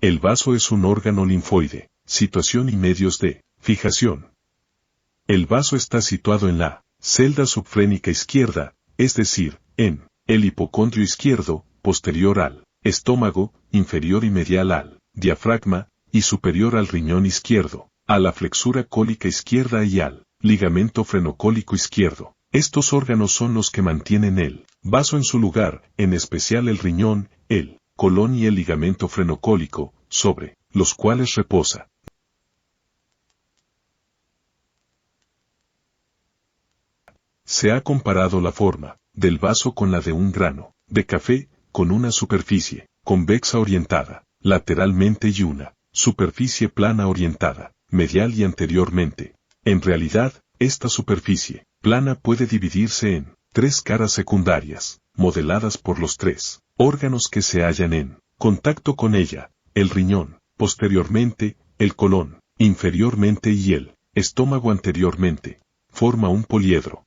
El vaso es un órgano linfoide. Situación y medios de fijación. El vaso está situado en la celda subfrénica izquierda, es decir, en el hipocondrio izquierdo, posterior al estómago, inferior y medial al diafragma, y superior al riñón izquierdo, a la flexura cólica izquierda y al ligamento frenocólico izquierdo. Estos órganos son los que mantienen el vaso en su lugar, en especial el riñón, el colon y el ligamento frenocólico, sobre los cuales reposa. Se ha comparado la forma del vaso con la de un grano de café, con una superficie convexa orientada lateralmente y una superficie plana orientada medial y anteriormente. En realidad, esta superficie plana puede dividirse en tres caras secundarias, modeladas por los tres órganos que se hallan en contacto con ella: el riñón, posteriormente, el colon, inferiormente, y el estómago anteriormente. Forma un poliedro.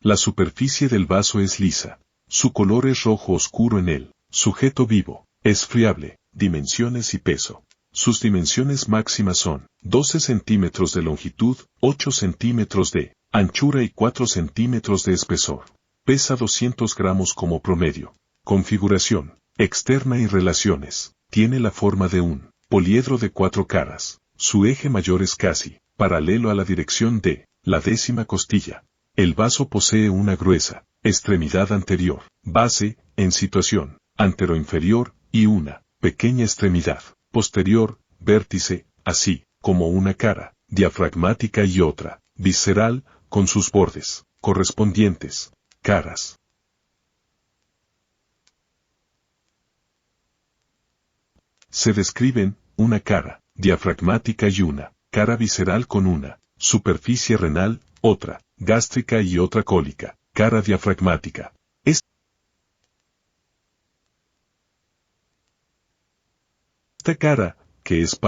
La superficie del vaso es lisa. Su color es rojo oscuro en el sujeto vivo. Es friable. Dimensiones y peso. Sus dimensiones máximas son 12 centímetros de longitud, 8 centímetros de anchura y 4 centímetros de espesor. Pesa 200 gramos como promedio. Configuración externa y relaciones. Tiene la forma de un poliedro de 4 caras. Su eje mayor es casi paralelo a la dirección de la 10ª costilla. El vaso posee una gruesa extremidad anterior, base, en situación anteroinferior, y una pequeña extremidad posterior, vértice, así como una cara diafragmática y otra visceral, con sus bordes correspondientes. Caras. Se describen una cara diafragmática y una cara visceral con una superficie renal, otra gástrica y otra cólica. Cara diafragmática. Esta cara, que es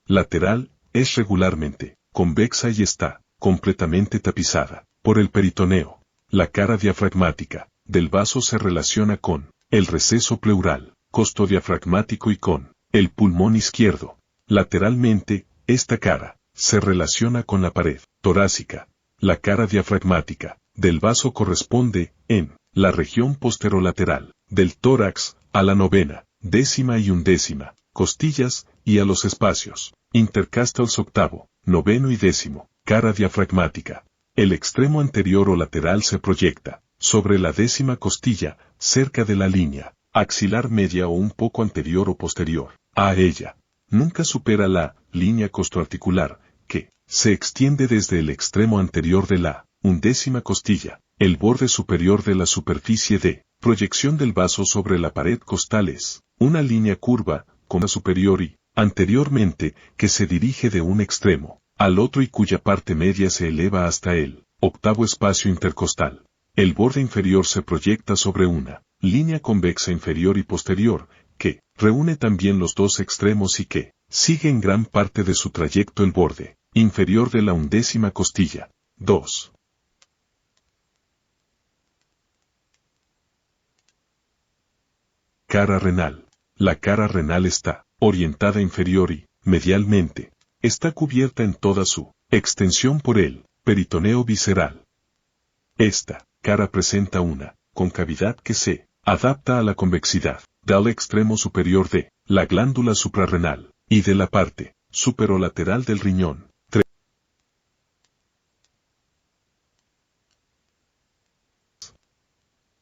lateral, es regularmente convexa y está completamente tapizada por el peritoneo. La cara diafragmática del vaso se relaciona con el receso pleural costodiafragmático y con el pulmón izquierdo. Lateralmente, esta cara se relaciona con la pared torácica. La cara diafragmática del vaso corresponde, en la región posterolateral del tórax, a la 9ª, 10ª y 11ª costillas, y a los espacios intercostales 8º, 9º y 10º, cara diafragmática. El extremo anterior o lateral se proyecta sobre la 10ª costilla, cerca de la línea axilar media o un poco anterior o posterior a ella. Nunca supera la línea costoarticular, que se extiende desde el extremo anterior de la 11ª costilla. El borde superior de la superficie de proyección del vaso sobre la pared costal es una línea curva, con la superior y anteriormente, que se dirige de un extremo al otro y cuya parte media se eleva hasta el 8º espacio intercostal. El borde inferior se proyecta sobre una línea convexa inferior y posterior, que reúne también los dos extremos y que sigue en gran parte de su trayecto el borde inferior de la 11ª costilla. 2. Cara renal. La cara renal está orientada inferior y medialmente. Está cubierta en toda su extensión por el peritoneo visceral. Esta cara presenta una concavidad que se adapta a la convexidad del extremo superior de la glándula suprarrenal y de la parte superolateral del riñón. 3.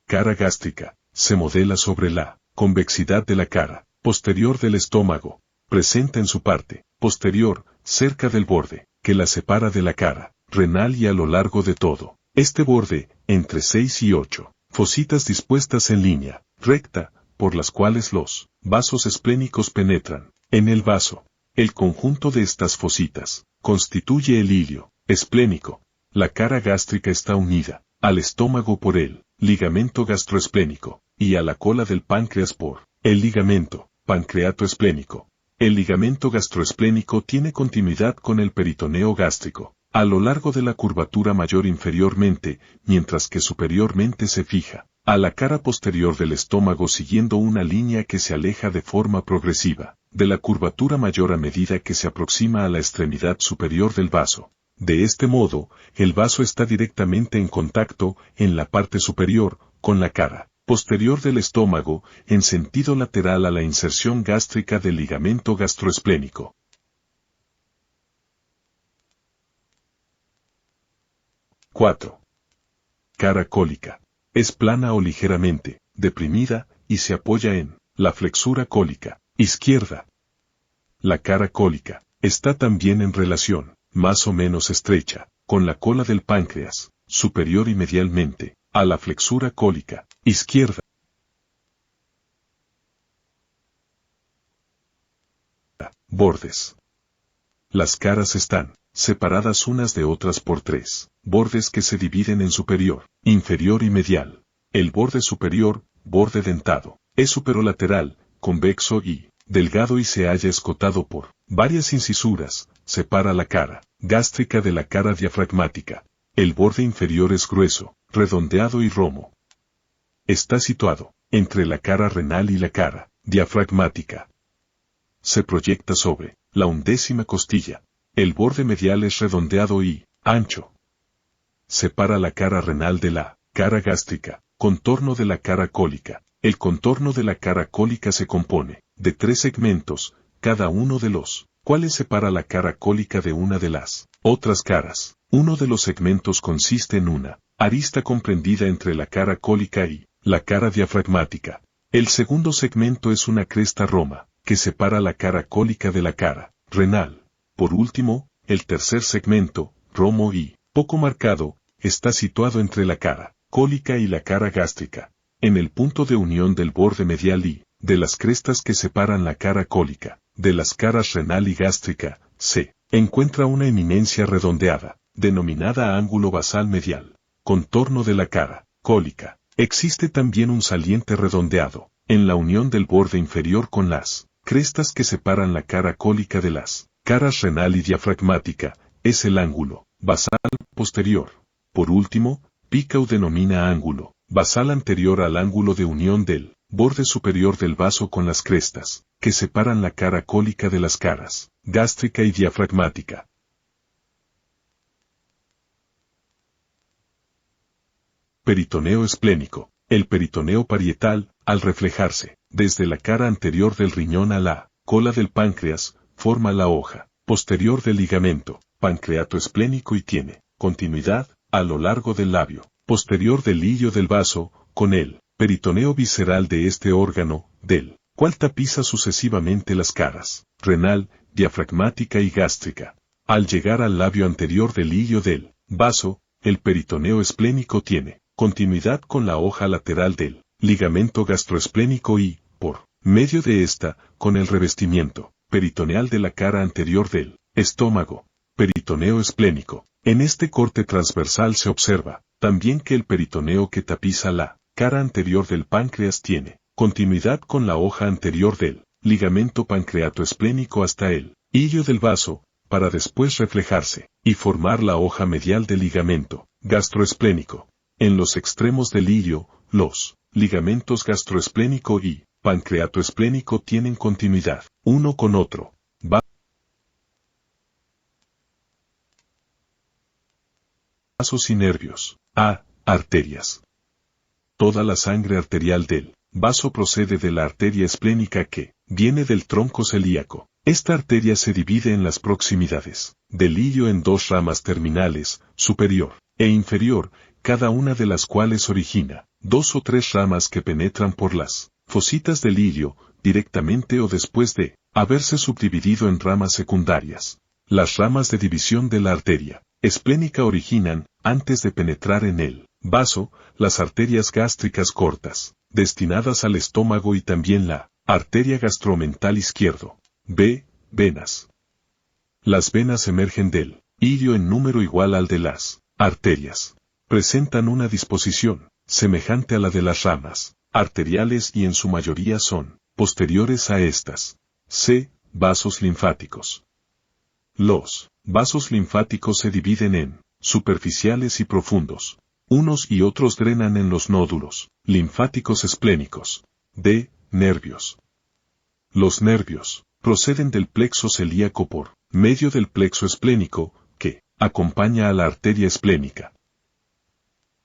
Cara gástrica. Se modela sobre la convexidad de la cara posterior del estómago. Presenta en su parte posterior, cerca del borde, que la separa de la cara renal y a lo largo de todo este borde, entre 6 y 8 fositas dispuestas en línea recta, por las cuales los vasos esplénicos penetran en el vaso. El conjunto de estas fositas constituye el hilio esplénico. La cara gástrica está unida al estómago por el ligamento gastroesplénico y a la cola del páncreas por el ligamento pancreatoesplénico. El ligamento gastroesplénico tiene continuidad con el peritoneo gástrico a lo largo de la curvatura mayor inferiormente, mientras que superiormente se fija a la cara posterior del estómago siguiendo una línea que se aleja de forma progresiva, de la curvatura mayor a medida que se aproxima a la extremidad superior del vaso. De este modo, el vaso está directamente en contacto, en la parte superior, con la cara posterior del estómago, en sentido lateral a la inserción gástrica del ligamento gastroesplénico. 4. Cara cólica. Es plana o ligeramente deprimida y se apoya en la flexura cólica izquierda. La cara cólica está también en relación, más o menos estrecha, con la cola del páncreas, superior y medialmente, a la flexura cólica izquierda. Bordes. Las caras están separadas unas de otras por 3 bordes que se dividen en superior, inferior y medial. El borde superior, borde dentado, es superolateral, convexo y delgado y se halla escotado por varias incisuras, separa la cara gástrica de la cara diafragmática. El borde inferior es grueso, redondeado y romo. Está situado entre la cara renal y la cara diafragmática. Se proyecta sobre la 11ª costilla. El borde medial es redondeado y ancho. Separa la cara renal de la cara gástrica. Contorno de la cara cólica. El contorno de la cara cólica se compone de 3 segmentos, cada uno de los cuales separa la cara cólica de una de las otras caras. Uno de los segmentos consiste en una arista comprendida entre la cara cólica y la cara diafragmática. El segundo segmento es una cresta roma, que separa la cara cólica de la cara renal. Por último, el tercer segmento, romo y poco marcado, está situado entre la cara cólica y la cara gástrica, en el punto de unión del borde medial y de las crestas que separan la cara cólica de las caras renal y gástrica. Se encuentra una eminencia redondeada, denominada ángulo basal medial, contorno de la cara cólica. Existe también un saliente redondeado, en la unión del borde inferior con las crestas que separan la cara cólica de las caras renal y diafragmática, es el ángulo basal posterior. Por último, Pichau denomina ángulo basal anterior al ángulo de unión del borde superior del vaso con las crestas, que separan la cara cólica de las caras gástrica y diafragmática. Peritoneo esplénico. El peritoneo parietal, al reflejarse desde la cara anterior del riñón a la cola del páncreas, forma la hoja posterior del ligamento pancreato esplénico y tiene continuidad a lo largo del labio posterior del hillo del vaso, con el peritoneo visceral de este órgano, del cual tapiza sucesivamente las caras renal, diafragmática y gástrica. Al llegar al labio anterior del hillo del vaso, el peritoneo esplénico tiene continuidad con la hoja lateral del ligamento gastroesplénico y, por medio de esta, con el revestimiento peritoneal de la cara anterior del estómago. Peritoneo esplénico. En este corte transversal se observa también que el peritoneo que tapiza la cara anterior del páncreas tiene continuidad con la hoja anterior del ligamento pancreato esplénico hasta el hillo del vaso, para después reflejarse y formar la hoja medial del ligamento gastroesplénico. En los extremos del hillo, los ligamentos gastroesplénico y pancreato esplénico tienen continuidad uno con otro. Vasos y nervios. A. Arterias. Toda la sangre arterial del vaso procede de la arteria esplénica que viene del tronco celíaco. Esta arteria se divide en las proximidades del hillo en 2 ramas terminales, superior e inferior, cada una de las cuales origina 2 o 3 ramas que penetran por las fositas del hillo, directamente o después de haberse subdividido en ramas secundarias. Las ramas de división de la arteria esplénica originan, antes de penetrar en el vaso, las arterias gástricas cortas, destinadas al estómago y también la arteria gastromental izquierdo. B. Venas. Las venas emergen del hillo en número igual al de las arterias. Presentan una disposición semejante a la de las ramas arteriales y en su mayoría son posteriores a estas. C. Vasos linfáticos. Los vasos linfáticos se dividen en superficiales y profundos. Unos y otros drenan en los nódulos linfáticos esplénicos. D. Nervios. Los nervios proceden del plexo celíaco por medio del plexo esplénico, que acompaña a la arteria esplénica.